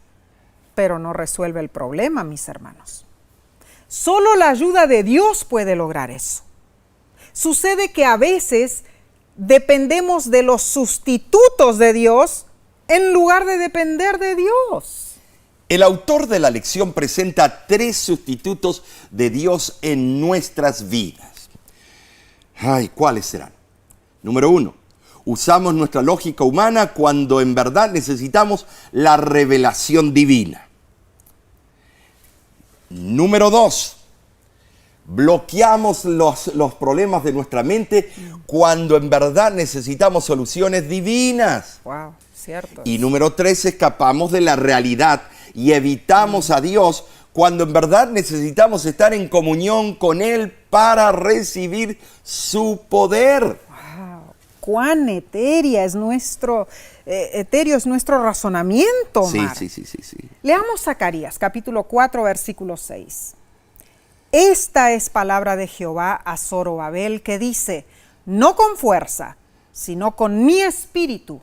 pero no resuelve el problema, mis hermanos. Solo la ayuda de Dios puede lograr eso. Sucede que a veces dependemos de los sustitutos de Dios en lugar de depender de Dios. El autor de la lección presenta 3 sustitutos de Dios en nuestras vidas. Ay, ¿cuáles serán? Número 1, usamos nuestra lógica humana cuando en verdad necesitamos la revelación divina. Número 2, bloqueamos los problemas de nuestra mente cuando en verdad necesitamos soluciones divinas. Wow, cierto. Y número 3, escapamos de la realidad y evitamos a Dios cuando en verdad necesitamos estar en comunión con Él para recibir su poder. Wow, cuán etéreo es nuestro razonamiento, Omar. Sí. Leamos Zacarías, capítulo 4, versículo 6. Esta es palabra de Jehová a Zorobabel que dice, no con fuerza, sino con mi espíritu,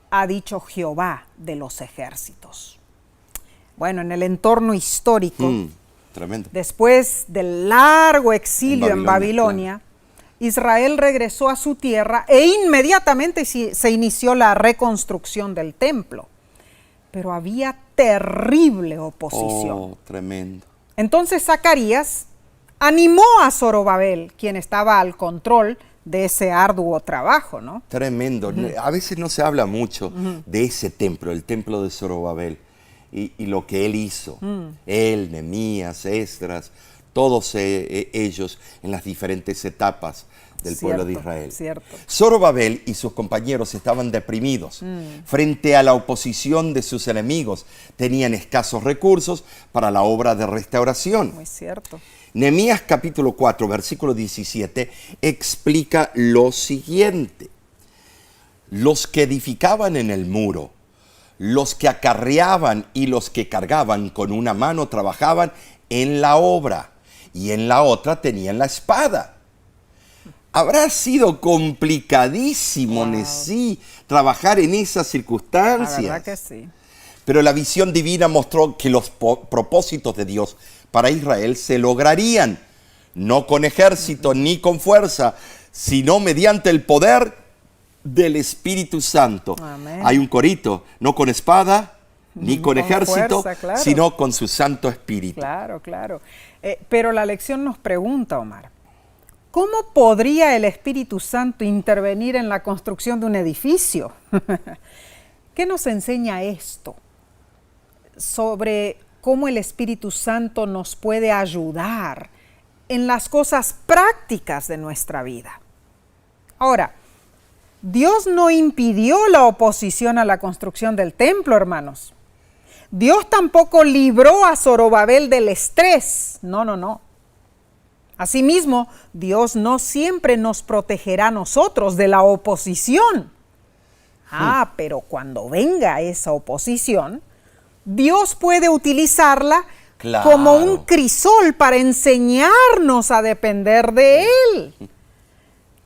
ha dicho Jehová de los ejércitos. Bueno, en el entorno histórico, Tremendo. después del largo exilio en Babilonia, Israel regresó a su tierra e inmediatamente se inició la reconstrucción del templo. Pero había terrible oposición. Oh, tremendo. Entonces Zacarías animó a Zorobabel, quien estaba al control de ese arduo trabajo, ¿no? Tremendo. A veces no se habla mucho de ese templo, el templo de Zorobabel, y lo que él hizo. Él, Nehemías, Esdras, todos ellos en las diferentes etapas del pueblo de Israel. Cierto. Zorobabel y sus compañeros estaban deprimidos frente a la oposición de sus enemigos. Tenían escasos recursos para la obra de restauración. Muy cierto. Nehemías capítulo 4, versículo 17, explica lo siguiente. Los que edificaban en el muro, los que acarreaban y los que cargaban con una mano trabajaban en la obra y en la otra tenían la espada. Habrá sido complicadísimo, Nesí, trabajar en esas circunstancias. La verdad que sí. Pero la visión divina mostró que los propósitos de Dios para Israel se lograrían, no con ejército ni con fuerza, sino mediante el poder del Espíritu Santo. Amén. Hay un corito, no con espada ni con ejército, fuerza, claro. sino con su Santo Espíritu. Claro. Pero la lección nos pregunta, Omar, ¿cómo podría el Espíritu Santo intervenir en la construcción de un edificio? ¿Qué nos enseña esto sobre cómo el Espíritu Santo nos puede ayudar en las cosas prácticas de nuestra vida? Ahora, Dios no impidió la oposición a la construcción del templo, hermanos. Dios tampoco libró a Zorobabel del estrés. No. Asimismo, Dios no siempre nos protegerá a nosotros de la oposición. Pero cuando venga esa oposición, Dios puede utilizarla como un crisol para enseñarnos a depender de Él.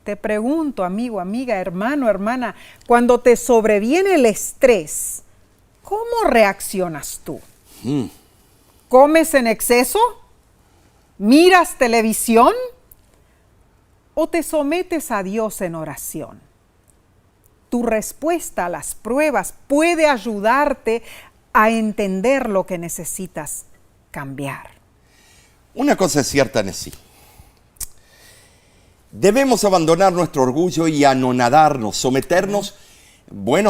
Te pregunto, amigo, amiga, hermano, hermana, cuando te sobreviene el estrés, ¿cómo reaccionas tú? ¿Comes en exceso? ¿Miras televisión? ¿O te sometes a Dios en oración? Tu respuesta a las pruebas puede ayudarte a entender lo que necesitas cambiar. Una cosa es cierta, Nesí. Debemos abandonar nuestro orgullo y anonadarnos, someternos,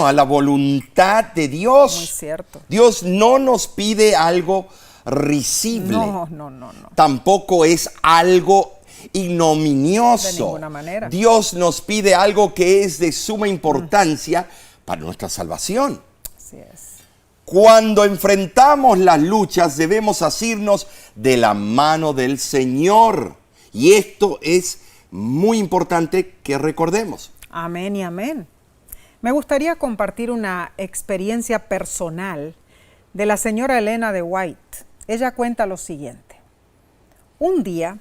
a la voluntad de Dios. Muy cierto. Dios no nos pide algo risible. No. Tampoco es algo ignominioso. De ninguna manera. Dios nos pide algo que es de suma importancia para nuestra salvación. Así es. Cuando enfrentamos las luchas debemos asirnos de la mano del Señor. Y esto es muy importante que recordemos. Amén y amén. Me gustaría compartir una experiencia personal de la señora Elena de White. Ella cuenta lo siguiente. Un día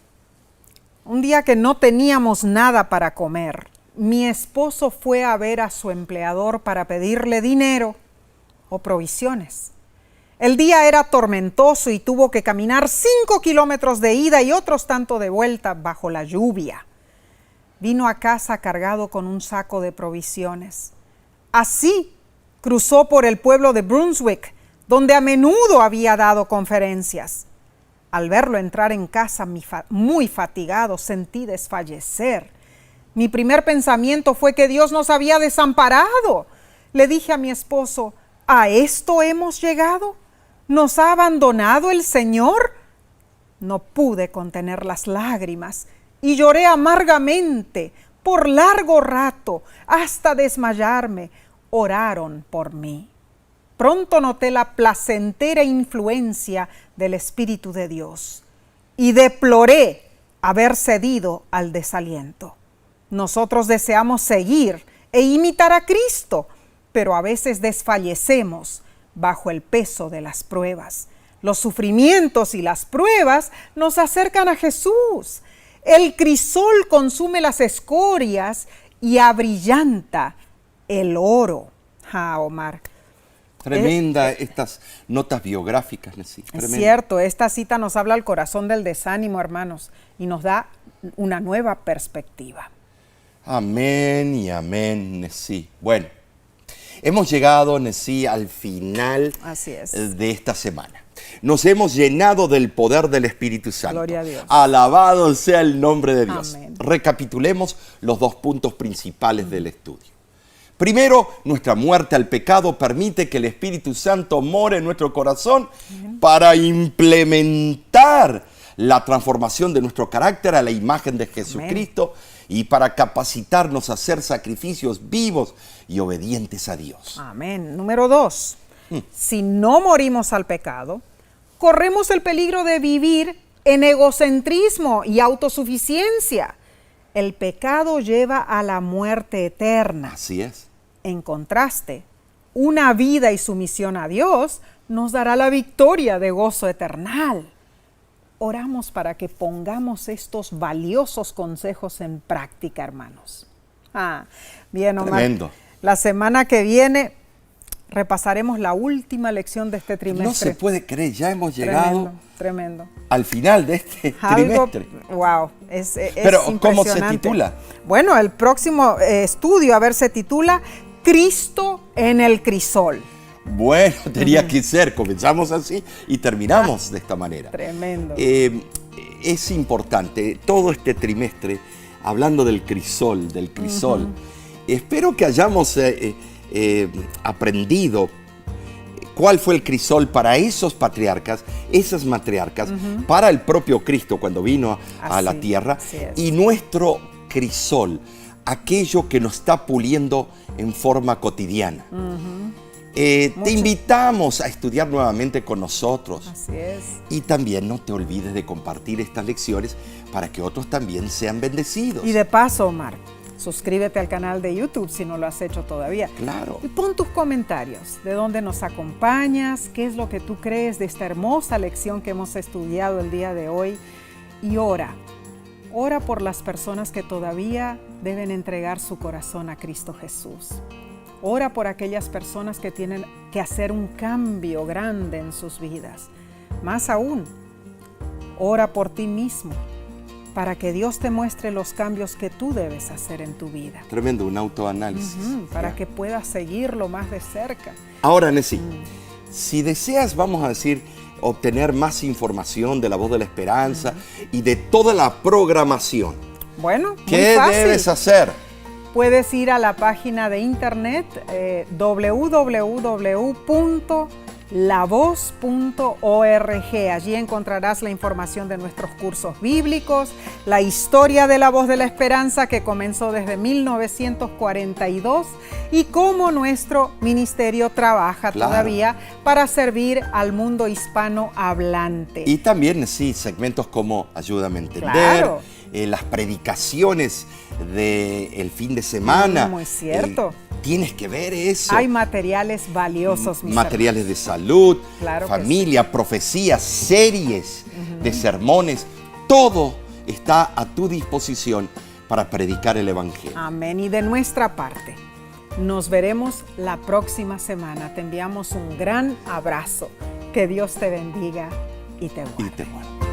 que no teníamos nada para comer, mi esposo fue a ver a su empleador para pedirle dinero o provisiones. El día era tormentoso y tuvo que caminar 5 kilómetros de ida y otros tanto de vuelta bajo la lluvia. Vino a casa cargado con un saco de provisiones. Así cruzó por el pueblo de Brunswick, donde a menudo había dado conferencias. Al verlo entrar en casa muy fatigado, sentí desfallecer. Mi primer pensamiento fue que Dios nos había desamparado. Le dije a mi esposo, ¿a esto hemos llegado? ¿Nos ha abandonado el Señor? No pude contener las lágrimas y lloré amargamente por largo rato hasta desmayarme. Oraron por mí. Pronto noté la placentera influencia del Espíritu de Dios y deploré haber cedido al desaliento. Nosotros deseamos seguir e imitar a Cristo, pero a veces desfallecemos bajo el peso de las pruebas. Los sufrimientos y las pruebas nos acercan a Jesús. El crisol consume las escorias y abrillanta el oro. Omar. Tremenda estas notas biográficas, sí. Es cierto, esta cita nos habla al corazón del desánimo, hermanos, y nos da una nueva perspectiva. Amén y amén, sí. Bueno, hemos llegado, sí, al final de esta semana. Nos hemos llenado del poder del Espíritu Santo. Gloria a Dios. Alabado sea el nombre de Dios. Amén. Recapitulemos los 2 puntos principales del estudio. Primero, nuestra muerte al pecado permite que el Espíritu Santo more en nuestro corazón para implementar la transformación de nuestro carácter a la imagen de Jesucristo y para capacitarnos a hacer sacrificios vivos y obedientes a Dios. Amén. Número 2, si no morimos al pecado, corremos el peligro de vivir en egocentrismo y autosuficiencia. El pecado lleva a la muerte eterna. Así es. En contraste, una vida y sumisión a Dios nos dará la victoria de gozo eternal. Oramos para que pongamos estos valiosos consejos en práctica, hermanos. Bien, Omar. Tremendo. La semana que viene repasaremos la última lección de este trimestre. No se puede creer, ya hemos llegado tremendo. al final de este trimestre. Wow, es Pero, ¿cómo se impresionante. titula? Bueno, el próximo estudio, se titula Cristo en el crisol. Bueno, tenía que ser, comenzamos así y terminamos de esta manera. Tremendo. Es importante, todo este trimestre, hablando del crisol, espero que hayamos aprendido cuál fue el crisol para esos patriarcas, esas matriarcas, para el propio Cristo cuando vino a la tierra, y nuestro crisol, aquello que nos está puliendo en forma cotidiana. Te invitamos a estudiar nuevamente con nosotros. Así es. Y también no te olvides de compartir estas lecciones para que otros también sean bendecidos. Y de paso, Omar, suscríbete al canal de YouTube si no lo has hecho todavía. Claro. Y pon tus comentarios, de dónde nos acompañas, qué es lo que tú crees de esta hermosa lección que hemos estudiado el día de hoy. Y ora por las personas que todavía deben entregar su corazón a Cristo Jesús. Ora por aquellas personas que tienen que hacer un cambio grande en sus vidas. Más aún, ora por ti mismo, para que Dios te muestre los cambios que tú debes hacer en tu vida. Tremendo, un autoanálisis. Para que puedas seguirlo más de cerca. Ahora, Nessie, si deseas, vamos a decir, obtener más información de La Voz de la Esperanza y de toda la programación, bueno, ¿qué debes hacer? Puedes ir a la página de internet www.lavozdelesperanza.org lavoz.org. Allí encontrarás la información de nuestros cursos bíblicos, la historia de la Voz de la Esperanza que comenzó desde 1942 y cómo nuestro ministerio trabaja todavía para servir al mundo hispano hablante. Y también, sí, segmentos como Ayúdame a Entender, las predicaciones del fin de semana. Muy cierto. Tienes que ver eso. Hay materiales valiosos, mis materiales hermanos. de salud, Claro, familia, profecías, series de sermones. Todo está a tu disposición para predicar el Evangelio. Amén. Y de nuestra parte, nos veremos la próxima semana. Te enviamos un gran abrazo. Que Dios te bendiga y te guarde.